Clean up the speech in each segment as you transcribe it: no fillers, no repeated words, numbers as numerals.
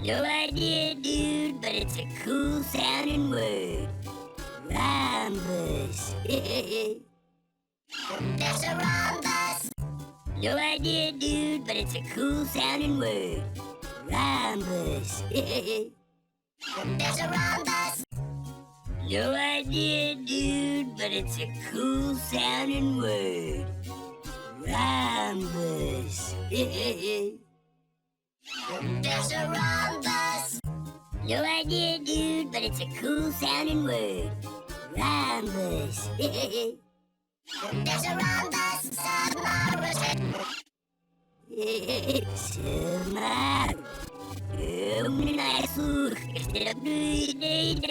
No idea, dude, but it's a cool sounding word. Rhombus. There's a rhombus. No idea, dude, but it's a cool sounding word. Rhombus. There's a rhombus. No idea, dude, but it's a cool sounding word. Rhombus. There's a rhombus. No idea, dude, but it's a cool sounding word. Rhombus. There's a rhombus. Sama. Menasuh. No idea, dude,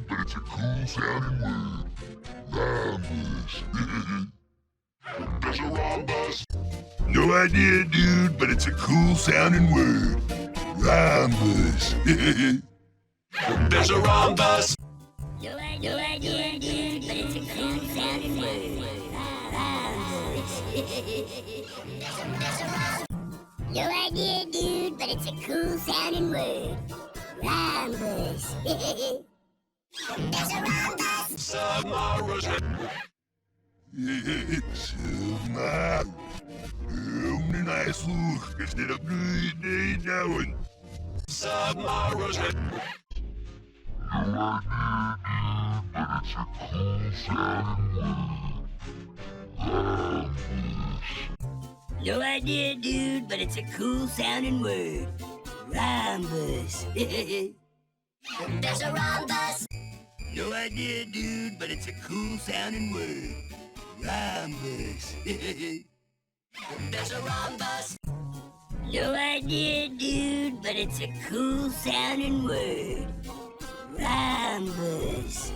but it's a cool sounding word. Rhombus. There's a rhombus. No idea, dude, but it's a cool sounding word. Rhombus. There's a rhombus. No idea, dude, but it's a cool sounding word. Rhombus. No idea, dude, but it's a cool sounding word. Rhombus. There's a rhombus. Sama. Menasuh. Sama. No idea, dude, but it's a cool sounding word. Rhombus. There's a rhombus. No idea, dude, but it's a cool sounding word. Rhombus. There's a rhombus. No idea, dude, but it's a cool sounding word. Rhombus.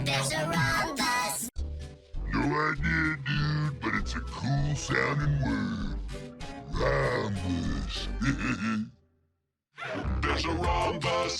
There's a rhombus. No idea, dude, but it's a cool sounding word. Rhombus. There's a rhombus.